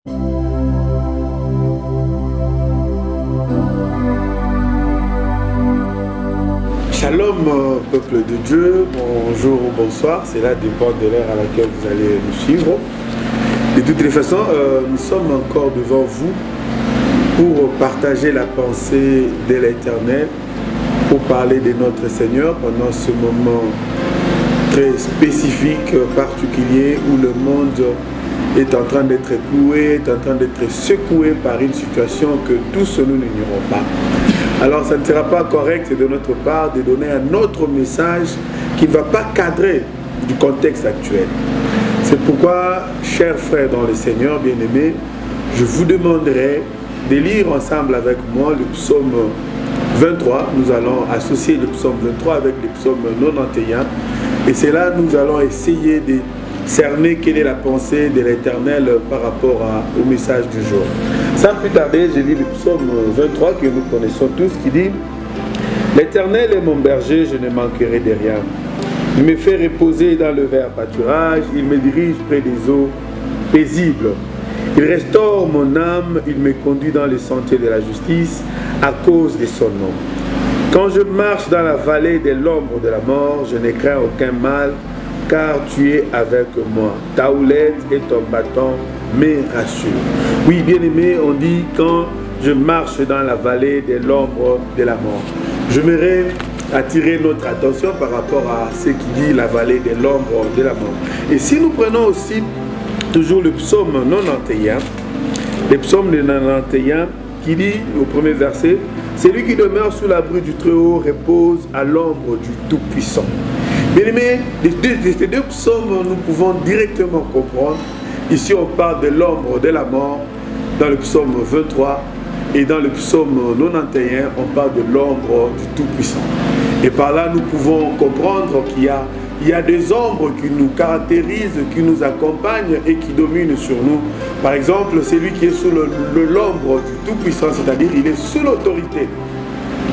Shalom, peuple de Dieu, bonjour ou bonsoir, c'est là dépend de l'heure à laquelle vous allez nous suivre. De toutes les façons, nous sommes encore devant vous pour partager la pensée de l'Éternel, pour parler de notre Seigneur pendant ce moment très spécifique, particulier, où le monde est en train d'être cloué, est en train d'être secoué par une situation que tous nous n'ignorons pas. Alors ça ne sera pas correct de notre part de donner un autre message qui ne va pas cadrer du contexte actuel. C'est pourquoi, chers frères dans le Seigneur, bien-aimés, je vous demanderai de lire ensemble avec moi le psaume 23. Nous allons associer le psaume 23 avec le psaume 91. Et c'est là que nous allons essayer de cerner quelle est la pensée de l'Éternel par rapport au message du jour. Sans plus tarder, je lis le psaume 23 que nous connaissons tous qui dit « L'Éternel est mon berger, je ne manquerai de rien. Il me fait reposer dans le vert pâturage, il me dirige près des eaux paisibles. Il restaure mon âme, il me conduit dans les sentiers de la justice à cause de son nom. Quand je marche dans la vallée de l'ombre de la mort, je ne crains aucun mal, car tu es avec moi. Ta houlette et ton bâton me rassurent. » Oui, bien-aimé, on dit quand je marche dans la vallée de l'ombre de la mort. J'aimerais attirer notre attention par rapport à ce qui dit la vallée de l'ombre de la mort. Et si nous prenons aussi toujours le psaume 91, le psaume 91 qui dit au premier verset, « Celui qui demeure sous l'abri du Très-Haut repose à l'ombre du Tout-Puissant. » Bien aimé, de ces deux psaumes, nous pouvons directement comprendre. Ici, on parle de l'ombre de la mort dans le psaume 23 et dans le psaume 91, on parle de l'ombre du Tout-Puissant. Et par là, nous pouvons comprendre qu'il y a des ombres qui nous caractérisent, qui nous accompagnent et qui dominent sur nous. Par exemple, celui qui est sous l'ombre du Tout-Puissant, c'est-à-dire il est sous l'autorité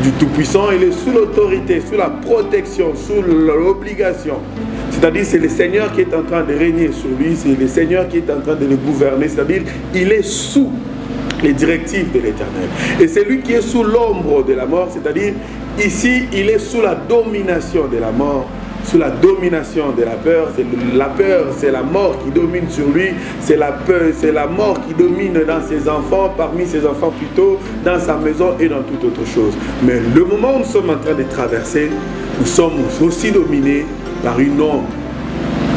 du Tout-Puissant, il est sous l'autorité, sous la protection, sous l'obligation. C'est-à-dire c'est le Seigneur qui est en train de régner sur lui, c'est le Seigneur qui est en train de le gouverner, c'est-à-dire il est sous les directives de l'Éternel. Et c'est lui qui est sous l'ombre de la mort, c'est-à-dire ici il est sous la domination de la mort, sous la domination de la peur. La peur, c'est la mort qui domine sur lui, c'est la peur, c'est la mort qui domine dans ses enfants, parmi ses enfants plutôt, dans sa maison et dans toute autre chose. Mais le moment où nous sommes en train de traverser, nous sommes aussi dominés par une ombre.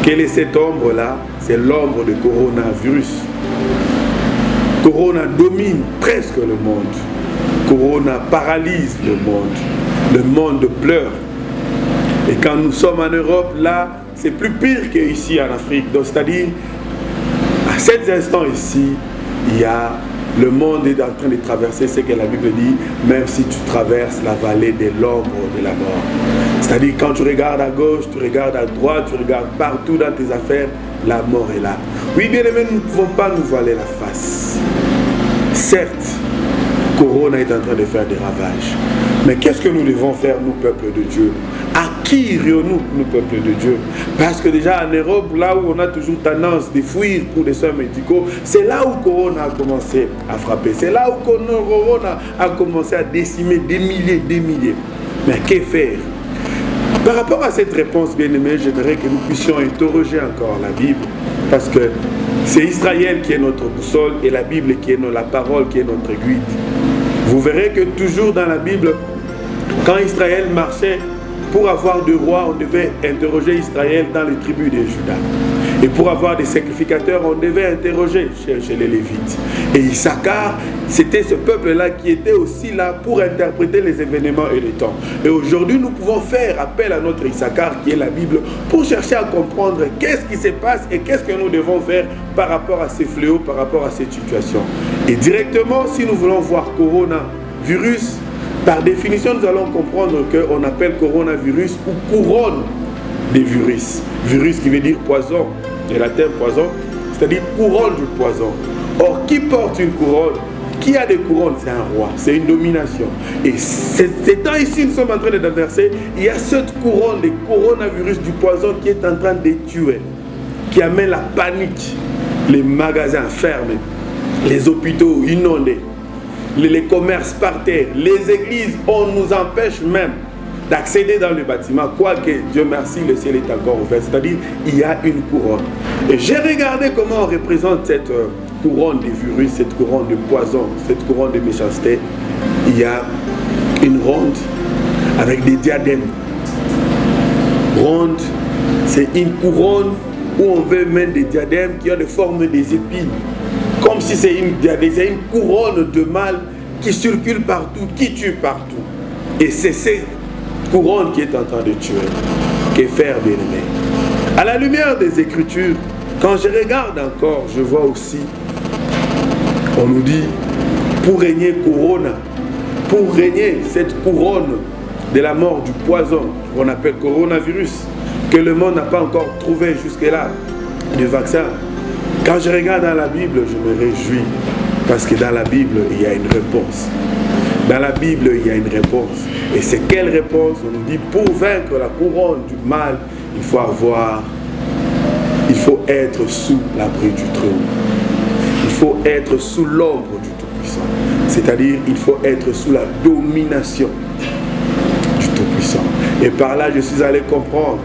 Quelle est cette ombre-là? C'est l'ombre de coronavirus. Corona domine presque le monde. Corona paralyse le monde. Le monde pleure. Et quand nous sommes en Europe, là, c'est plus pire qu'ici en Afrique. Donc, c'est-à-dire, à cet instant ici, le monde est en train de traverser ce que la Bible dit, même si tu traverses la vallée de l'ombre de la mort. C'est-à-dire, quand tu regardes à gauche, tu regardes à droite, tu regardes partout dans tes affaires, la mort est là. Oui, bien aimé, nous ne pouvons pas nous voiler la face. Certes, Corona est en train de faire des ravages. Mais qu'est-ce que nous devons faire, nous, peuple de Dieu? À qui irions-nous, nous, peuple de Dieu? Parce que déjà en Europe, là où on a toujours tendance de fuir pour des soins médicaux, c'est là où Corona a commencé à frapper. C'est là où Corona a commencé à décimer des milliers. Mais que faire? Par rapport à cette réponse, bien-aimée, j'aimerais que nous puissions interroger encore la Bible. Parce que c'est Israël qui est notre boussole et la Bible qui est la parole qui est notre guide. Vous verrez que toujours dans la Bible, quand Israël marchait pour avoir de rois, on devait interroger Israël dans les tribus de Juda. Et pour avoir des sacrificateurs, on devait interroger chez les Lévites. Et Issachar, c'était ce peuple-là qui était aussi là pour interpréter les événements et les temps. Et aujourd'hui, nous pouvons faire appel à notre Issachar, qui est la Bible, pour chercher à comprendre qu'est-ce qui se passe et qu'est-ce que nous devons faire par rapport à ces fléaux, par rapport à cette situation. Et directement, si nous voulons voir coronavirus, par définition, nous allons comprendre qu'on appelle coronavirus ou couronne des virus. Virus qui veut dire poison, de latin poison, c'est-à-dire couronne du poison. Or, qui porte une couronne? Qui a des couronnes? C'est un roi, c'est une domination. Et c'est temps ici, nous sommes en train de traverser, il y a cette couronne, des coronavirus du poison qui est en train de tuer, qui amène la panique, les magasins fermés, les hôpitaux inondés, les commerces par terre, les églises, on nous empêche même d'accéder dans le bâtiment, quoique Dieu merci, le ciel est encore ouvert, c'est-à-dire il y a une couronne. Et j'ai regardé comment on représente cette couronne de virus, cette couronne de poison, cette couronne de méchanceté. Il y a une ronde avec des diadèmes. Ronde, c'est une couronne où on veut mettre des diadèmes qui ont des formes des épines. Comme si c'est une couronne de mal qui circule partout, qui tue partout. Et c'est cette couronne qui est en train de tuer, qui est faire bien aimé. À la lumière des Écritures, quand je regarde encore, je vois aussi, on nous dit, pour régner Corona, pour régner cette couronne de la mort du poison, qu'on appelle coronavirus, que le monde n'a pas encore trouvé jusque-là, de vaccin. Quand je regarde dans la Bible, je me réjouis, parce que dans la Bible, il y a une réponse. Dans la Bible, il y a une réponse. Et c'est quelle réponse? On nous dit, pour vaincre la couronne du mal, il faut être sous l'abri du trône. Il faut être sous l'ombre du Tout-Puissant. C'est-à-dire, il faut être sous la domination du Tout-Puissant. Et par là, je suis allé comprendre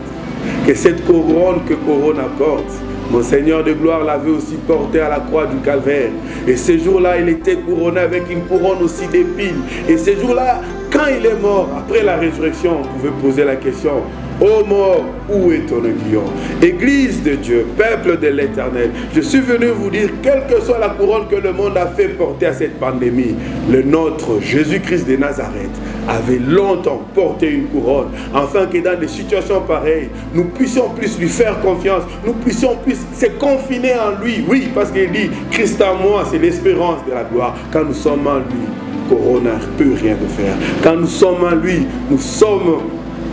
que cette couronne que Corona porte, mon Seigneur de gloire l'avait aussi porté à la croix du Calvaire. Et ce jour-là, il était couronné avec une couronne aussi d'épines. Et ce jour-là, quand il est mort, après la résurrection, on pouvait poser la question, ô mort, où est ton aiguillon? Église de Dieu, peuple de l'Éternel, je suis venu vous dire, quelle que soit la couronne que le monde a fait porter à cette pandémie, le nôtre, Jésus-Christ de Nazareth, avait longtemps porté une couronne, afin que dans des situations pareilles, nous puissions plus lui faire confiance, nous puissions plus se confiner en lui. Oui, parce qu'il dit, Christ en moi, c'est l'espérance de la gloire. Quand nous sommes en lui, Corona ne peut rien nous faire. Quand nous sommes en lui, nous sommes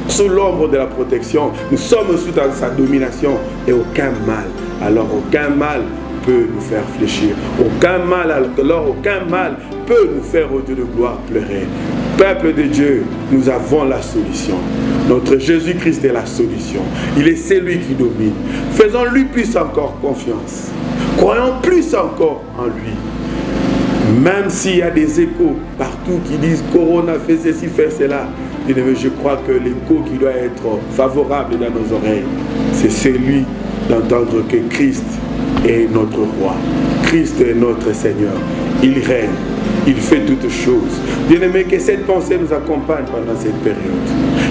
sous l'ombre de la protection, nous sommes sous sa domination, et aucun mal, alors aucun mal peut nous faire fléchir, aucun mal, alors aucun mal peut nous faire au Dieu de gloire pleurer. Peuple de Dieu, nous avons la solution. Notre Jésus-Christ est la solution. Il est celui qui domine. Faisons-lui plus encore confiance. Croyons plus encore en lui. Même s'il y a des échos partout qui disent Corona fait ceci, fait cela, je crois que l'écho qui doit être favorable dans nos oreilles, c'est celui d'entendre que Christ est notre roi. Christ est notre Seigneur. Il règne. Il fait toutes choses. Bien-aimés, que cette pensée nous accompagne pendant cette période.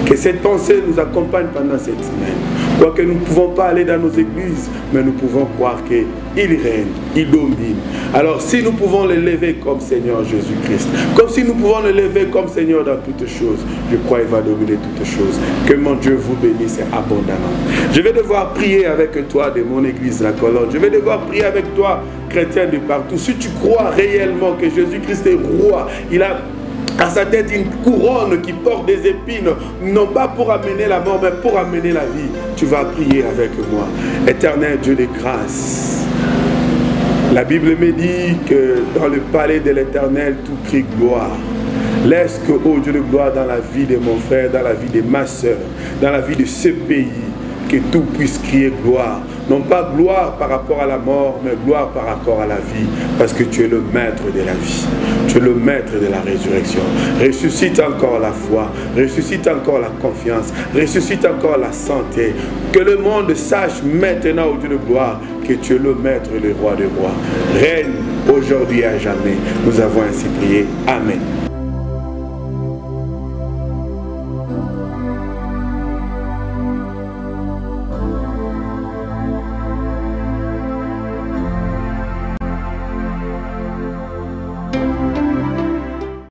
Que cette pensée nous accompagne pendant cette semaine. Quoique nous ne pouvons pas aller dans nos églises, mais nous pouvons croire qu'il règne, il domine. Alors si nous pouvons l'élever comme Seigneur Jésus-Christ, comme si nous pouvons l'élever comme Seigneur dans toutes choses, je crois qu'il va dominer toutes choses. Que mon Dieu vous bénisse abondamment. Je vais devoir prier avec toi de mon église La Colonne. Je vais devoir prier avec toi, chrétien de partout. Si tu crois réellement que Jésus-Christ est roi, il a à sa tête une couronne qui porte des épines, non pas pour amener la mort, mais pour amener la vie. Tu vas prier avec moi. Éternel Dieu de grâce, la Bible me dit que dans le palais de l'Éternel, tout crie gloire. Laisse que, ô Dieu de gloire, dans la vie de mon frère, dans la vie de ma soeur, dans la vie de ce pays, que tout puisse crier gloire. Non pas gloire par rapport à la mort, mais gloire par rapport à la vie. Parce que tu es le maître de la vie. Tu es le maître de la résurrection. Ressuscite encore la foi. Ressuscite encore la confiance. Ressuscite encore la santé. Que le monde sache maintenant, au Dieu de gloire, que tu es le maître et le roi des rois. Règne aujourd'hui et à jamais. Nous avons ainsi prié. Amen.